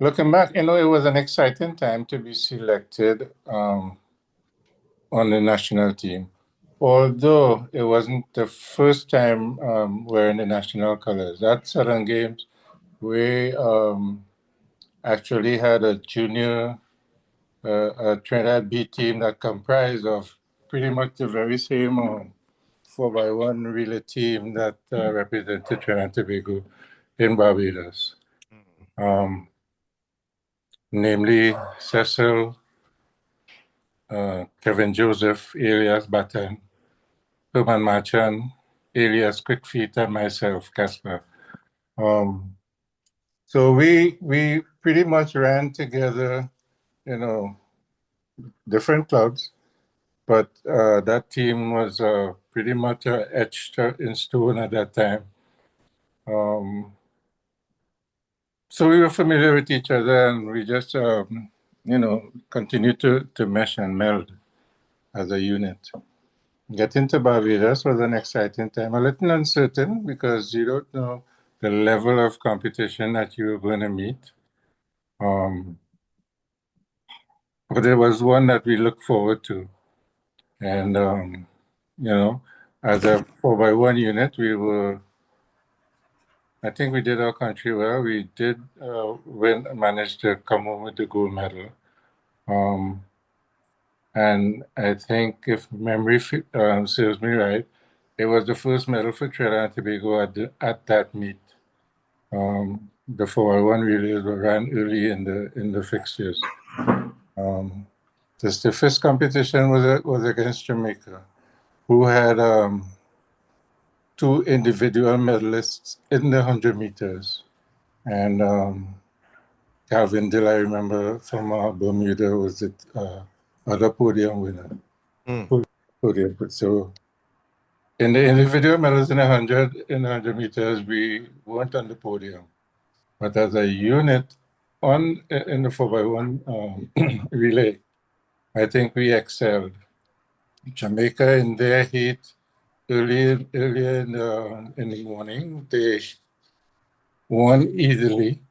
Looking back, it was an exciting time to be selected on the national team. Although it wasn't the first time wearing the national colors. At Southern Games, we actually had a junior Trinidad B team that comprised of pretty much the very same 4x1 relay team that represented Trinidad and Tobago in Barbados. Namely Cecil, Kevin Joseph, Elias Batten, Herman Machan, Elias Quickfeet, and myself, Casper. So we pretty much ran together, different clubs, but that team was pretty much etched in stone at that time. So we were familiar with each other, and we just, continued to mesh and meld as a unit. Getting to Barbados was an exciting time, a little uncertain because you don't know the level of competition that you were going to meet. But there was one that we looked forward to. And, as a 4x1 unit, I think we did our country well. We did manage to come home with the gold medal. And I think if memory serves me right, it was the first medal for Trinidad and Tobago at that meet. The 4x1 relays were ran early in the fixtures. The stiffest competition was against Jamaica, who had two individual medalists in the 100 meters. And Calvin Dill, I remember from Bermuda, was the other podium winner. Podium. So in the individual medals in the 100 meters, we weren't on the podium. But as a unit in the 4x1 relay, I think we excelled. Jamaica in their heat earlier in the morning, they won easily.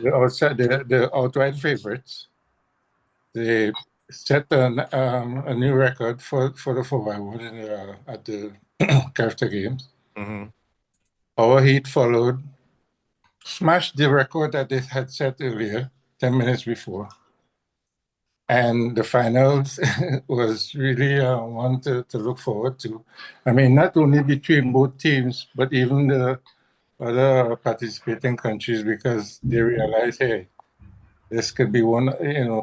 The outright favorites. They set a new record for the 4x1 at the Carifta Games. Our heat followed, smashed the record that they had set earlier, 10 minutes before. And the finals was really one to look forward to. I mean, not only between both teams, but even the other participating countries, because they realized, hey, this could be one,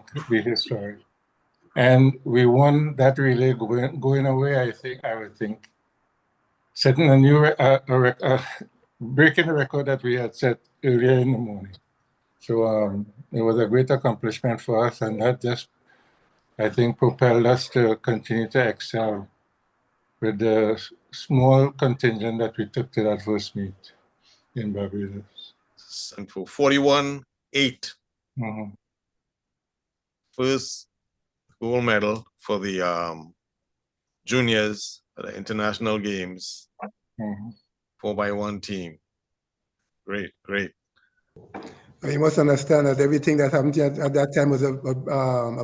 could be historic. And we won that relay going away, I would think, setting a new, breaking the record that we had set earlier in the morning. So it was a great accomplishment for us, and that just, I think, propelled us to continue to excel with the small contingent that we took to that first meet in Barbados. And for 41-8. First gold medal for the juniors at the international games. 4x1 team. Great. You must understand that everything that happened at that time was a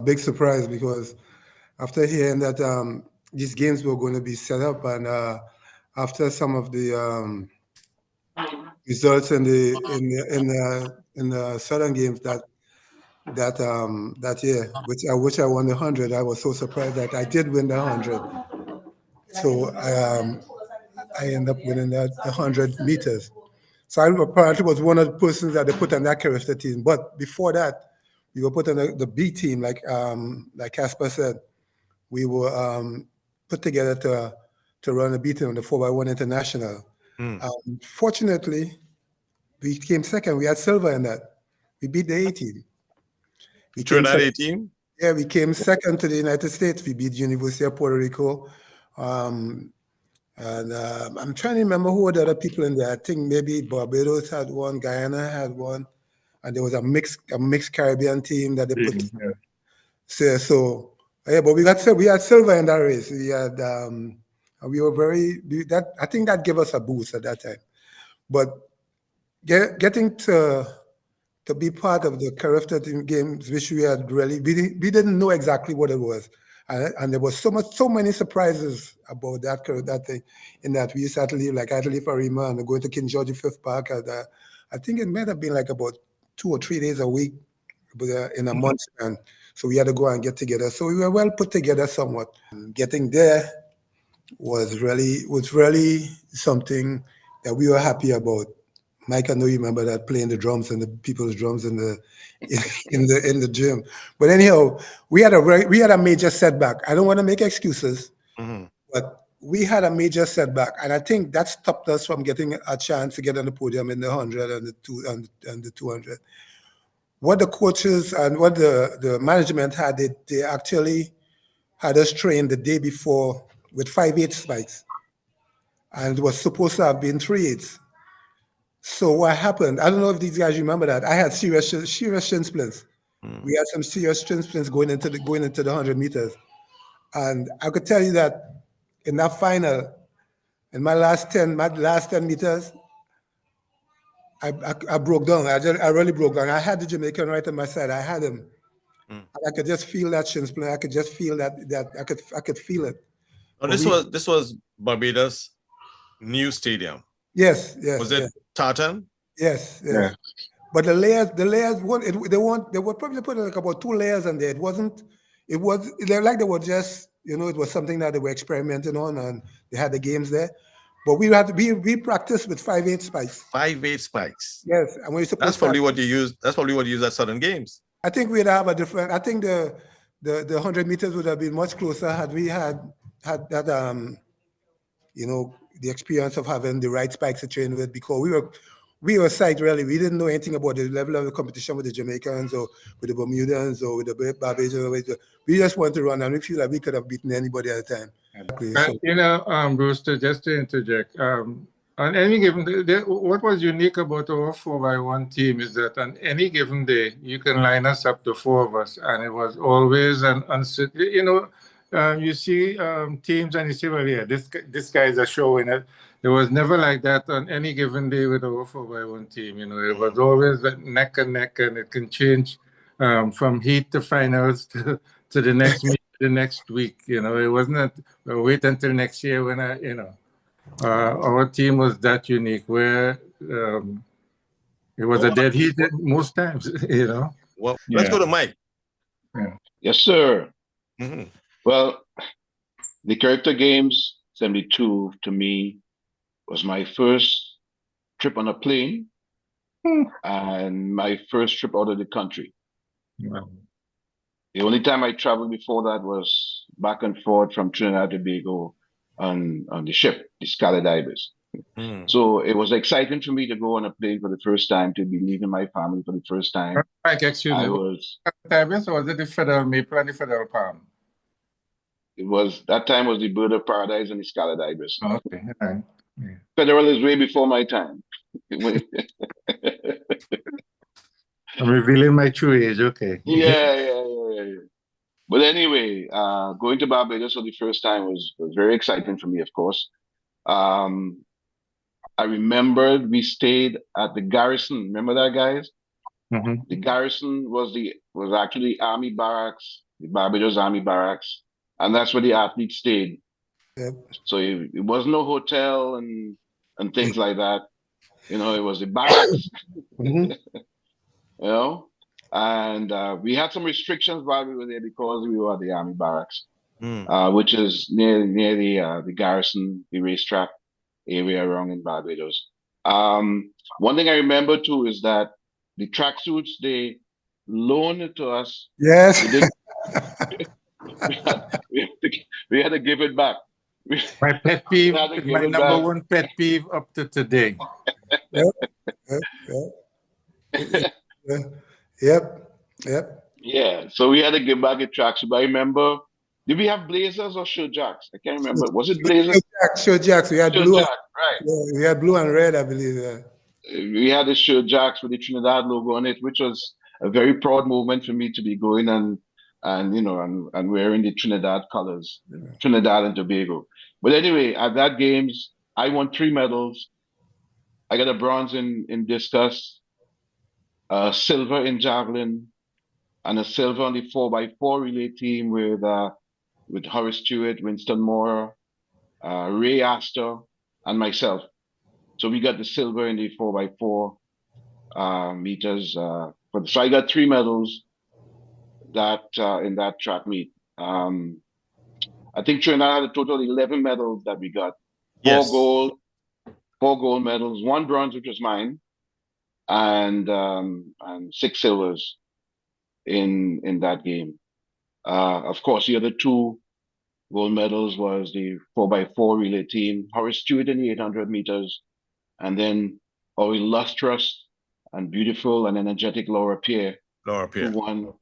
big surprise, because after hearing that these games were going to be set up, and after some of the results in the Southern Games that year, which I won the 100, I was so surprised that I did win the 100. So I ended up winning the 100 meters. So I apparently was one of the persons that they put on that Carifta team. But before that, we were put on the B team, like Casper said. We were put together to run a B team on the 4x1 international. Fortunately, we came second. We had silver in that. We beat the A team. Trinidad A team? Yeah, we came second to the United States. We beat University of Puerto Rico. And I'm trying to remember who were the other people in there. I think maybe Barbados had one, Guyana had one, and there was a mixed Caribbean team that they put together. So yeah, but we had silver in that race. We had we were I think that gave us a boost at that time. But getting to to be part of the Carifta Games, which we had really, we didn't know exactly what it was. And there was so many surprises about that thing, in that we used to leave, like I had to leave Arima and go to King George V Park. I think it might have been like about 2 or 3 days a week, but in a month span. So we had to go and get together. So we were well put together somewhat. And getting there was really something that we were happy about. Mike, I know you remember that, playing the drums and the people's drums in the gym. But anyhow, we had a major setback. I don't want to make excuses, but we had a major setback, and I think that stopped us from getting a chance to get on the podium in the 100 and the 200. What the coaches and what the management had, they actually had us train the day before with 5/8 spikes, and it was supposed to have been 3/8. So what happened? I don't know if these guys remember that. I had serious shin splints. We had some serious shin splints going into the 100 meters, and I could tell you that in that final, in my last 10 meters, I broke down. I really broke down. I had the Jamaican right on my side. I had him. And I could just feel that shin splint. I could just feel that I could feel it. Oh, this was Barbados new stadium. Yes. Was it tartan? Yes. Yeah. But the layers, they were probably put like about 2 layers on there. It was like they were just, it was something that they were experimenting on, and they had the games there. But we practiced with 5/8 spikes. 5/8 spikes. Yes, and that's probably what you use. That's probably what you use at Southern Games. I think we'd have a different. I think the 100 meters would have been much closer had we had that the experience of having the right spikes to train with, because we were psyched, really. We didn't know anything about the level of the competition with the Jamaicans or with the Bermudans or with the Barbadians. We just wanted to run, and we feel like we could have beaten anybody at the time. So. Brewster, just to interject, on any given day, what was unique about our 4x1 team is that on any given day, you can line us up, the 4 of us, and it was always an uncertain, you see teams and you say, well, yeah, this guy's a show in it. It was never like that on any given day with our 4x1 team. It was always neck and neck, and it can change from heat to finals to the next meet, the next week. It wasn't wait until next year when our team was that unique, where it was a dead heat most times. Well, let's go to Mike. Yeah. Yes, sir. Well, the Carifta Games 72 to me was my first trip on a plane and my first trip out of the country. Wow. The only time I traveled before that was back and forth from Trinidad and Tobago on the ship, the Scarlet Ibis. So it was exciting for me to go on a plane for the first time, to be leaving my family for the first time. Excuse me. Ibis, or was it the Federal Maple and the Federal Palm? That time was the Bird of Paradise and the Scarlet Ibis. Oh, okay. All right. Yeah. Federal is way before my time. I'm revealing my true age. Okay. Yeah. But anyway, going to Barbados for the first time was very exciting for me, of course. I remembered we stayed at the Garrison. Remember that, guys? The Garrison was actually Army barracks, the Barbados Army barracks, and that's where the athletes stayed. Yep. So it was no hotel and things like that. It was the barracks. And we had some restrictions while we were there because we were at the Army barracks, which is near the Garrison, the racetrack area around in Barbados. One thing I remember too is that the tracksuits they loaned it to us. Yes. We had to give it back. My pet peeve, my number one pet peeve up to today. Yep. Yeah, so we had to give back a tracksuit. But I remember, did we have blazers or shirt jacks? I can't remember. Was it blazers? Shirt jacks. We had shirt blue. Jack, right. Yeah, we had blue and red, I believe. Yeah. We had the shirt jacks with the Trinidad logo on it, which was a very proud moment for me to be going and wearing the Trinidad colors, Trinidad and Tobago. But anyway, at that games, I won 3 medals. I got a bronze in discus. silver in javelin, and a silver on the 4x4 relay team with Horace Stewart, Winston Moore, Ray Astor, and myself. So we got the silver in the 4x4 meters. So I got 3 medals that in that track meet. I think Trinidad had a total of 11 medals that we got. Yes. 4 gold medals, 1 bronze, which was mine, and 6 silvers in that game. Of course, the other 2 gold medals was the 4x4 relay team, Horace Stewart in the 800 meters, and then our illustrious and beautiful and energetic Laura Pierre, who won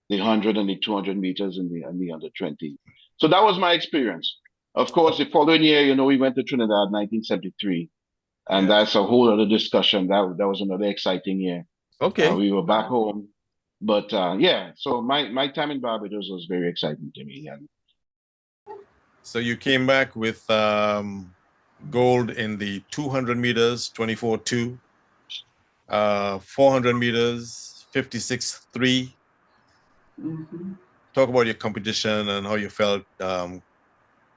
the 100 and the 200 meters in the under 20. So that was my experience. Of course, the following year, we went to Trinidad, 1973, and that's a whole other discussion. That was another exciting year. Okay. We were back home, but yeah. So my time in Barbados was very exciting to me. And so you came back with gold in the 200 meters, 24.2, 400 meters, 56.3. Talk about your competition and how you felt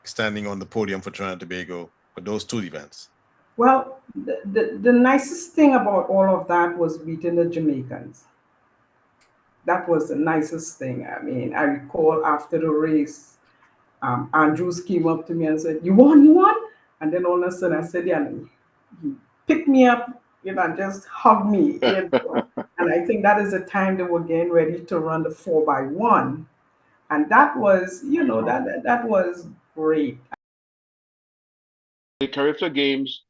standing on the podium for Trinidad and Tobago for those 2 events. Well, the nicest thing about all of that was beating the Jamaicans. That was the nicest thing. I mean, I recall after the race, Andrews came up to me and said, "You won, you won?" And then all of a sudden I said, "Yeah," and he picked me up, and just hugged me. And I think that is the time they were getting ready to run the 4x1. And that was, that was great. the Carifta Games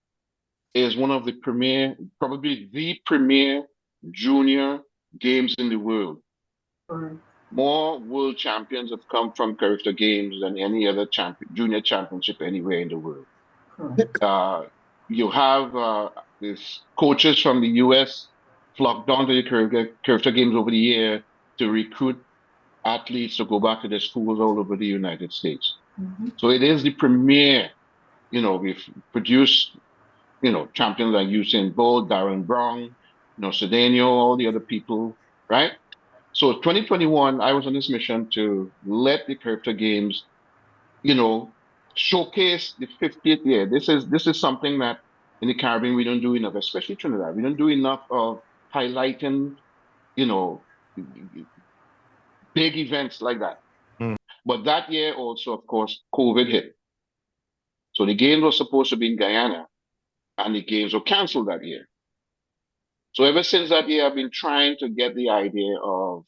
is one of the probably the premier junior games in the world. Right. More world champions have come from Carifta Games than any other junior championship anywhere in the world. You have these coaches from the US flocked down to the Carifta Games over the year to recruit athletes to go back to their schools all over the United States. So it is the premier. We've produced champions like Usain Bolt, Darren Brown, Cedeno, all the other people, right? So 2021, I was on this mission to let the Carifta Games, showcase the 50th year. This is something that in the Caribbean we don't do enough, especially Trinidad. We don't do enough of highlighting, big events like that. But that year also, of course, COVID hit. So the games were supposed to be in Guyana, and the games were canceled that year. So ever since that year, I've been trying to get the idea of,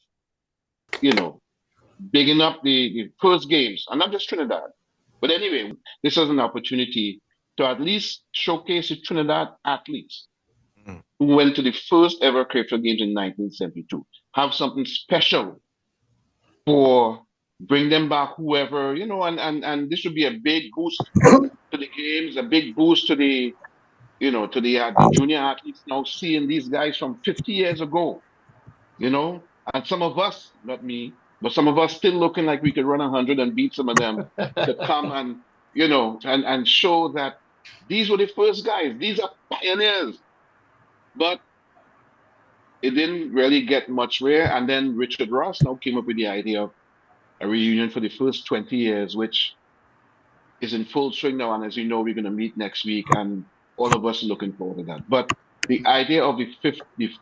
bigging up the first games, and not just Trinidad. But anyway, this is an opportunity to at least showcase the Trinidad athletes who went to the first ever Carifta Games in 1972. Have something special bring them back, whoever, and this would be a big boost to the games, a big boost to the junior athletes now seeing these guys from 50 years ago, and some of us, not me, but some of us still looking like we could run 100 and beat some of them to come and, and show that these were the first guys. These are pioneers. But it didn't really get much rare. And then Richard Ross now came up with the idea of a reunion for the first 20 years, which is in full swing now. And as you know, we're going to meet next week, and all of us are looking forward to that. But the idea of the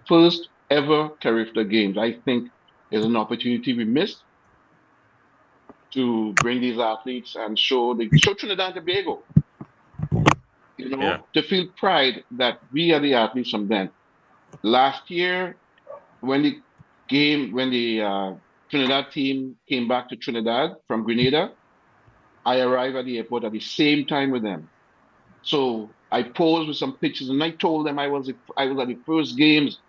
first ever Carifta Games, I think, is an opportunity we missed to bring these athletes and show Trinidad and Tobago, to feel pride that we are the athletes from then. Last year, when the Trinidad team came back to Trinidad from Grenada, I arrived at the airport at the same time with them. So I posed with some pictures, and I told them I was at the first games.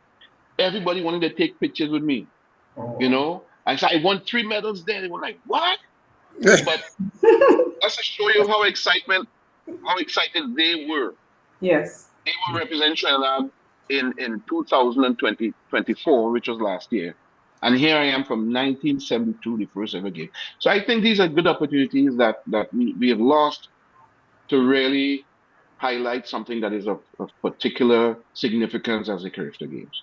Everybody wanted to take pictures with me. I said I won 3 medals there. They were like, "What?" But that's to show you how excited they were. Yes. They were representing Trinidad in 2024, which was last year. And here I am from 1972, the first ever game. So I think these are good opportunities that we have lost to really highlight something that is of particular significance as the Carifta Games.